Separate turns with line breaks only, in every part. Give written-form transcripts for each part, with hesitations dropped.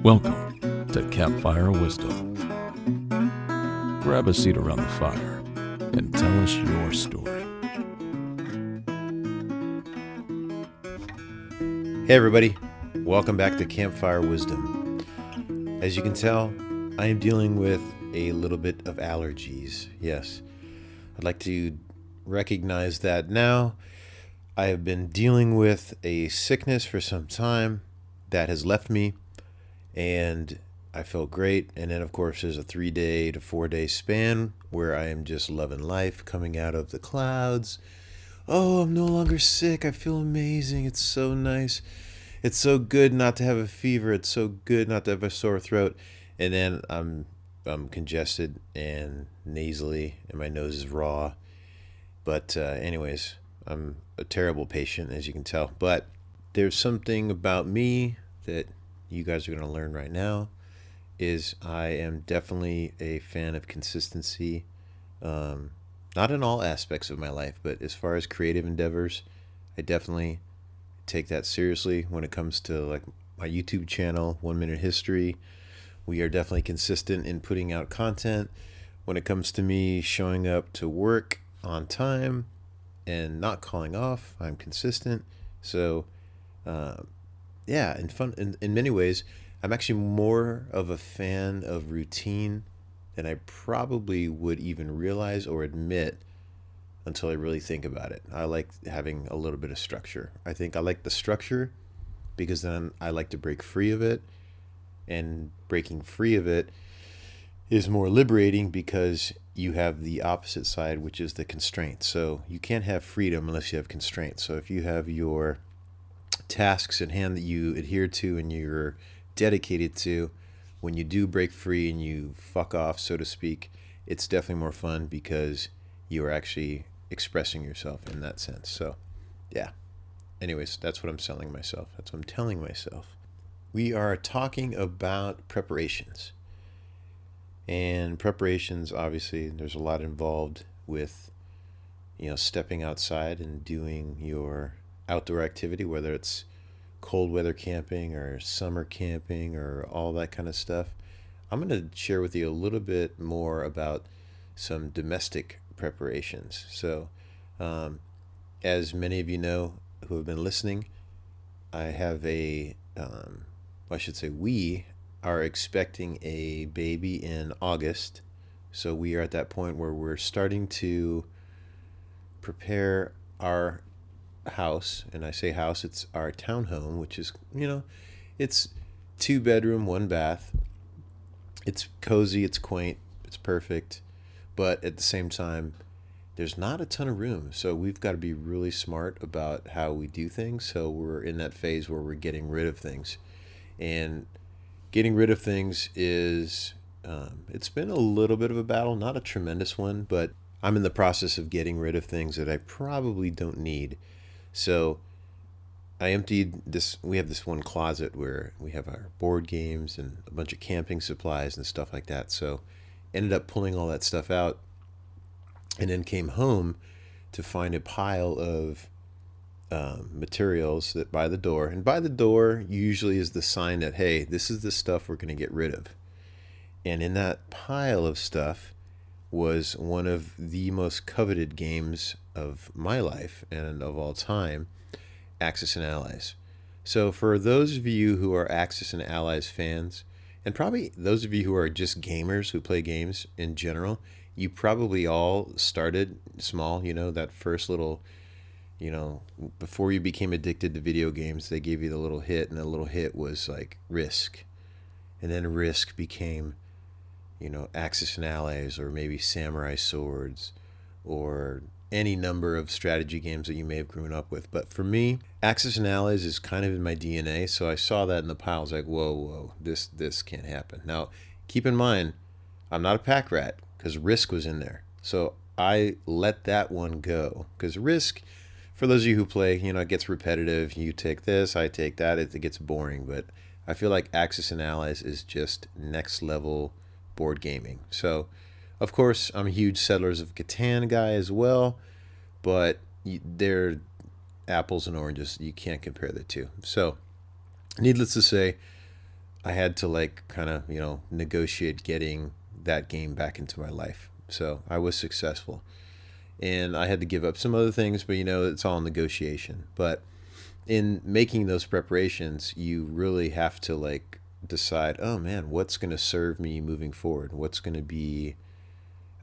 Welcome to Campfire Wisdom. Grab a seat around the fire and tell us your story.
Hey everybody, welcome back to Campfire Wisdom. As you can tell, I am dealing with a little bit of allergies. Yes, I'd like to recognize that now. I have been dealing with a sickness for some time that has left me, and I felt great. And then, of course, there's a 3-day to 4-day span where I am just loving life, coming out of the clouds. Oh, I'm no longer sick. I feel amazing. It's so nice. It's so good not to have a fever. It's so good not to have a sore throat. And then I'm congested and nasally, and my nose is raw. But anyways, I'm a terrible patient, as you can tell. But there's something about me that you guys are going to learn right now. Is I am definitely a fan of consistency. Not in all aspects of my life, but as far as creative endeavors, I definitely take that seriously when it comes to like my YouTube channel, 1 Minute History. We are definitely consistent in putting out content. When it comes to me showing up to work on time and not calling off, I'm consistent. So, yeah, in many ways, I'm actually more of a fan of routine than I probably would even realize or admit until I really think about it. I like having a little bit of structure. I think I like the structure because then I like to break free of it. And breaking free of it is more liberating because you have the opposite side, which is the constraints. So you can't have freedom unless you have constraints. So if you have your tasks at hand that you adhere to and you're dedicated to, when you do break free and you fuck off, so to speak, it's definitely more fun because you are actually expressing yourself in that sense. So yeah, anyways, that's what I'm telling myself. We are talking about preparations. And preparations, obviously, there's a lot involved with, stepping outside and doing your outdoor activity, whether it's cold weather camping or summer camping or all that kind of stuff. I'm going to share with you a little bit more about some domestic preparations. So, as many of you know who have been listening, I have we are expecting a baby in August. So we are at that point where we're starting to prepare our house. And I say house, it's our townhome, which is, it's 2-bedroom, 1 bath. It's cozy, it's quaint, it's perfect. But at the same time, there's not a ton of room. So we've got to be really smart about how we do things. So we're in that phase where we're getting rid of things. And getting rid of things is, it's been a little bit of a battle, not a tremendous one, but I'm in the process of getting rid of things that I probably don't need. So I emptied this. We have this one closet where we have our board games and a bunch of camping supplies and stuff like that. So ended up pulling all that stuff out and then came home to find a pile of materials that by the door. And by the door usually is the sign that, hey, this is the stuff we're going to get rid of. And in that pile of stuff was one of the most coveted games of my life and of all time, Axis and Allies. So for those of you who are Axis and Allies fans, and probably those of you who are just gamers who play games in general, you probably all started small, that first little, before you became addicted to video games, they gave you the little hit, and the little hit was like Risk. And then Risk became, Axis and Allies, or maybe Samurai Swords, or any number of strategy games that you may have grown up with. But for me, Axis and Allies is kind of in my DNA, so I saw that in the pile. I was like, whoa, this can't happen. Now, keep in mind, I'm not a pack rat, because Risk was in there. So I let that one go, because Risk, for those of you who play, it gets repetitive. You take this, I take that, it gets boring. But I feel like Axis and Allies is just next level board gaming. So, of course, I'm a huge Settlers of Catan guy as well, but they're apples and oranges. You can't compare the two. So, needless to say, I had to like kind of, negotiate getting that game back into my life. So I was successful. And I had to give up some other things, but it's all negotiation. But in making those preparations, you really have to like decide, oh man, what's going to serve me moving forward? What's going to be,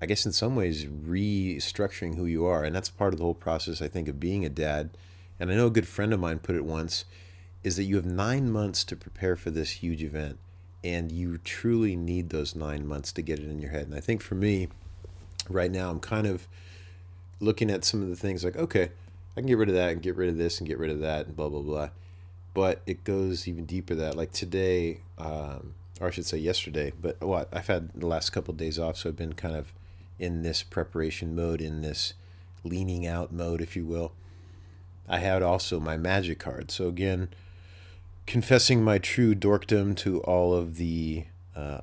I guess, in some ways, restructuring who you are. And that's part of the whole process, I think, of being a dad. And I know a good friend of mine put it once, is that you have 9 months to prepare for this huge event. And you truly need those 9 months to get it in your head. And I think for me, right now, I'm kind of looking at some of the things like, okay, I can get rid of that and get rid of this and get rid of that and blah, blah, blah. But it goes even deeper than that. Like today, or I should say yesterday, but what I've had the last couple of days off, so I've been kind of in this preparation mode, in this leaning out mode, if you will. I had also my magic card. So again, confessing my true dorkdom to all of the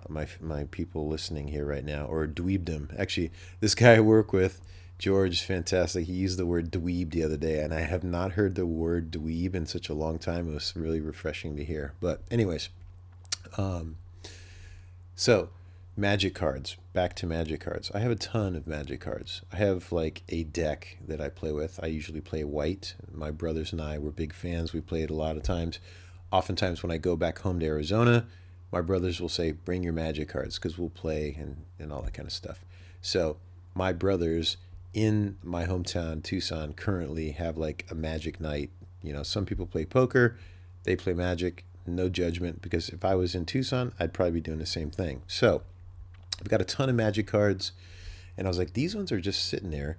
my people listening here right now, or dweebdom. Actually, this guy I work with, George, fantastic. He used the word dweeb the other day, and I have not heard the word dweeb in such a long time. It was really refreshing to hear. But anyways, so magic cards. Back to magic cards. I have a ton of magic cards. I have like a deck that I play with. I usually play white. My brothers and I were big fans. We played a lot of times. Oftentimes when I go back home to Arizona, my brothers will say, bring your magic cards because we'll play and all that kind of stuff. So my brothers in my hometown, Tucson, currently have like a magic night. Some people play poker, they play magic, no judgment, because if I was in Tucson, I'd probably be doing the same thing. So I've got a ton of magic cards, and I was like, these ones are just sitting there.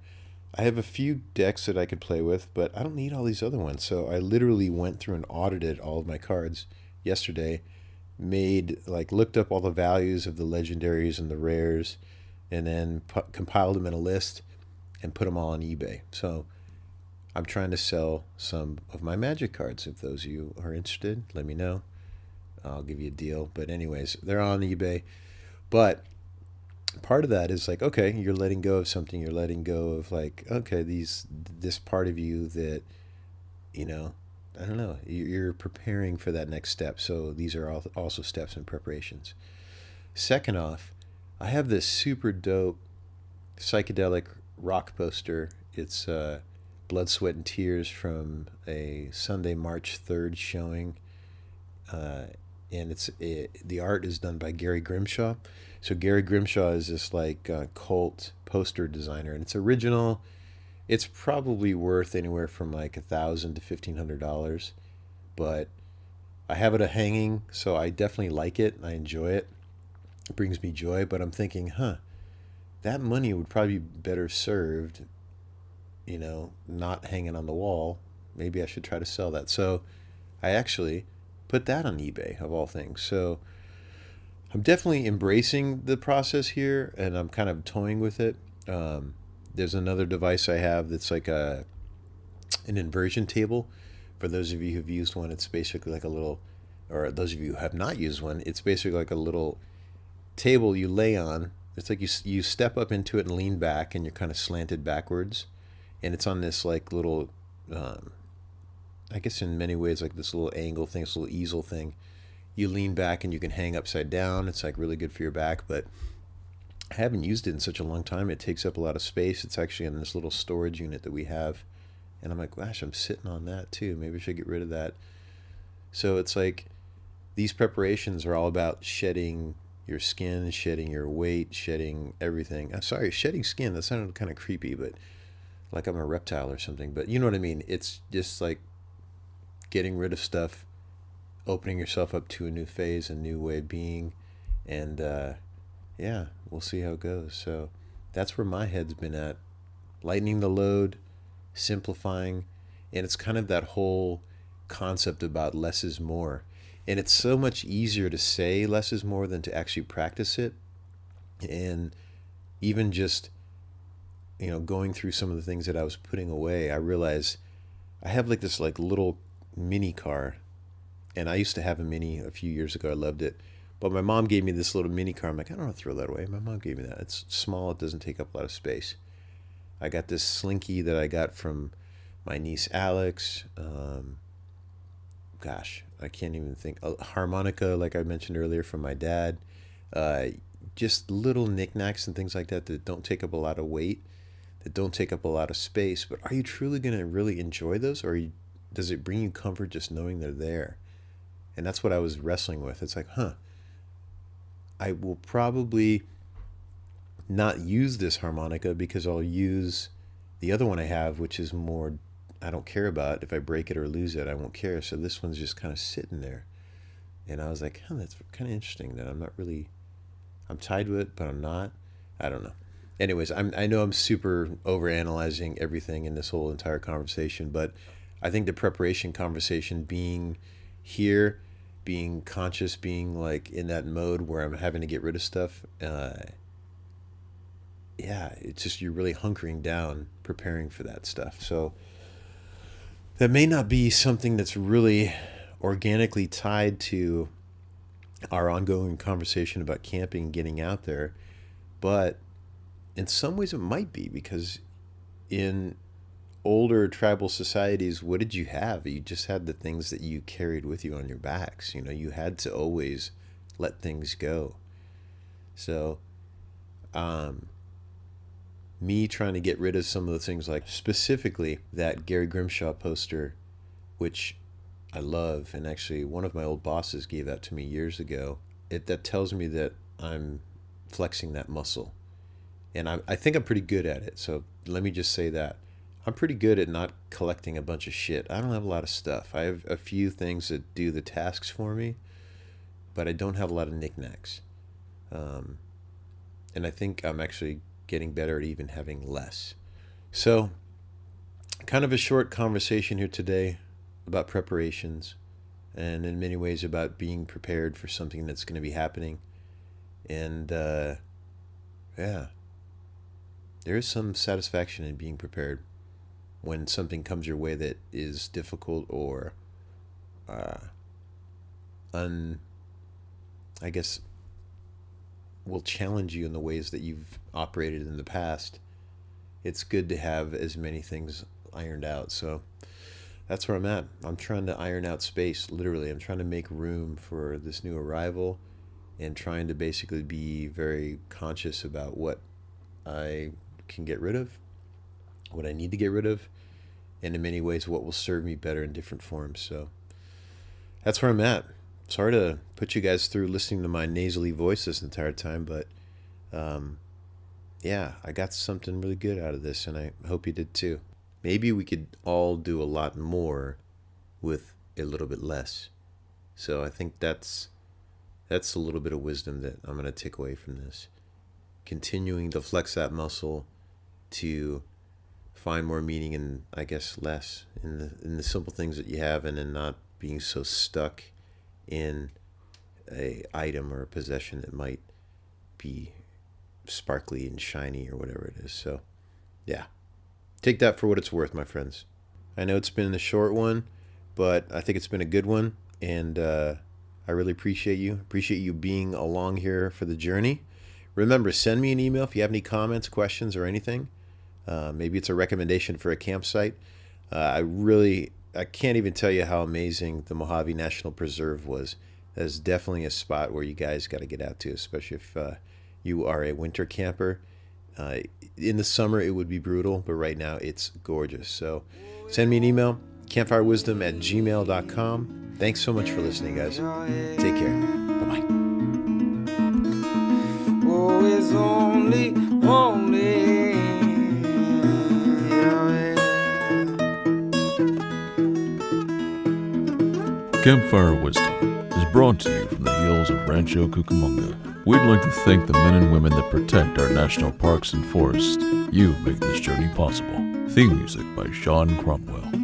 I have a few decks that I could play with, but I don't need all these other ones. So I literally went through and audited all of my cards yesterday, looked up all the values of the legendaries and the rares, and then compiled them in a list and put them all on eBay. So I'm trying to sell some of my magic cards. If those of you are interested, let me know. I'll give you a deal. But anyways, they're on eBay. But part of that is like, okay, you're letting go of something. You're letting go of like, okay, this part of you that, I don't know, you're preparing for that next step. So these are also steps and preparations. Second off, I have this super dope psychedelic rock poster. It's Blood, Sweat, and Tears from a Sunday, March 3rd showing. And the art is done by Gary Grimshaw. So Gary Grimshaw is this like cult poster designer, and it's original. It's probably worth anywhere from like $1,000 to $1,500, but I have it a hanging, so I definitely like it. I enjoy it. It brings me joy, but I'm thinking, that money would probably be better served, not hanging on the wall. Maybe I should try to sell that. So I actually put that on eBay, of all things. So I'm definitely embracing the process here, and I'm kind of toying with it. There's another device I have that's like an inversion table. For those of you who've used one, it's basically like a little, or those of you who have not used one, it's basically like a little table you lay on. It's like you step up into it and lean back, and you're kind of slanted backwards. And it's on this like little, I guess in many ways like this little angle thing, this little easel thing. You lean back and you can hang upside down. It's like really good for your back, but I haven't used it in such a long time. It takes up a lot of space. It's actually in this little storage unit that we have. And I'm like, gosh, I'm sitting on that too. Maybe I should get rid of that. So it's like these preparations are all about shedding your skin, shedding your weight, shedding everything. I'm sorry, shedding skin. That sounded kind of creepy, but like I'm a reptile or something. But you know what I mean? It's just like getting rid of stuff, opening yourself up to a new phase, a new way of being. And yeah, we'll see how it goes. So that's where my head's been at. Lightening the load, simplifying. And it's kind of that whole concept about less is more. And it's so much easier to say less is more than to actually practice it. And even just, going through some of the things that I was putting away, I realized I have like this like little mini car. And I used to have a Mini a few years ago. I loved it. But my mom gave me this little mini car. I'm like, I don't want to throw that away. My mom gave me that. It's small. It doesn't take up a lot of space. I got this Slinky that I got from my niece Alex. gosh, I can't even think. A harmonica, like I mentioned earlier, from my dad. Just little knickknacks and things like that that don't take up a lot of weight, that don't take up a lot of space. But are you truly going to really enjoy those, or does it bring you comfort just knowing they're there? And that's what I was wrestling with. It's like, I will probably not use this harmonica because I'll use the other one I have, which is more, I don't care about. If I break it or lose it, I won't care. So this one's just kind of sitting there. And I was like, that's kind of interesting that I'm tied to it, but I'm not. I don't know. Anyways, I know I'm super overanalyzing everything in this whole entire conversation, but I think the preparation conversation, being here, being conscious, being like in that mode where I'm having to get rid of stuff, it's just you're really hunkering down, preparing for that stuff. So that may not be something that's really organically tied to our ongoing conversation about camping and getting out there, but in some ways it might be, because in older tribal societies, what did you have? You just had the things that you carried with you on your backs. You had to always let things go. So me trying to get rid of some of the things, like specifically that Gary Grimshaw poster, which I love, and actually one of my old bosses gave that to me years ago. That tells me that I'm flexing that muscle, and I think I'm pretty good at it. So let me just say that I'm pretty good at not collecting a bunch of shit. I don't have a lot of stuff. I have a few things that do the tasks for me, but I don't have a lot of knickknacks. And I think I'm actually getting better at even having less. So kind of a short conversation here today about preparations, and in many ways about being prepared for something that's going to be happening. And there is some satisfaction in being prepared when something comes your way that is difficult or I guess will challenge you in the ways that you've operated in the past. It's good to have as many things ironed out. So that's where I'm at. I'm trying to iron out space, literally. I'm trying to make room for this new arrival, and trying to basically be very conscious about what I can get rid of, what I need to get rid of, and in many ways what will serve me better in different forms. So that's where I'm at. Sorry to put you guys through listening to my nasally voice this entire time, but I got something really good out of this, and I hope you did too. Maybe we could all do a lot more with a little bit less. So I think that's a little bit of wisdom that I'm going to take away from this. Continuing to flex that muscle to find more meaning in, I guess, less in the simple things that you have, and in not being so stuck in a item or a possession that might be sparkly and shiny or whatever it is. So take that for what it's worth, my friends. I know it's been a short one, but I think it's been a good one, and I really appreciate you being along here for the journey. Remember, send me an email if you have any comments, questions, or anything. Maybe it's a recommendation for a campsite. I can't even tell you how amazing the Mojave National Preserve was. That's definitely a spot where you guys got to get out to, especially if you are a winter camper. In the summer, it would be brutal, but right now it's gorgeous. So send me an email, campfirewisdom@gmail.com. Thanks so much for listening, guys. Take care. Bye-bye.
Oh, it's only
Campfire Wisdom is brought to you from the hills of Rancho, Cucamonga. We'd like to thank the men and women that protect our national parks and forests. You make this journey possible. Theme music by Sean Cromwell.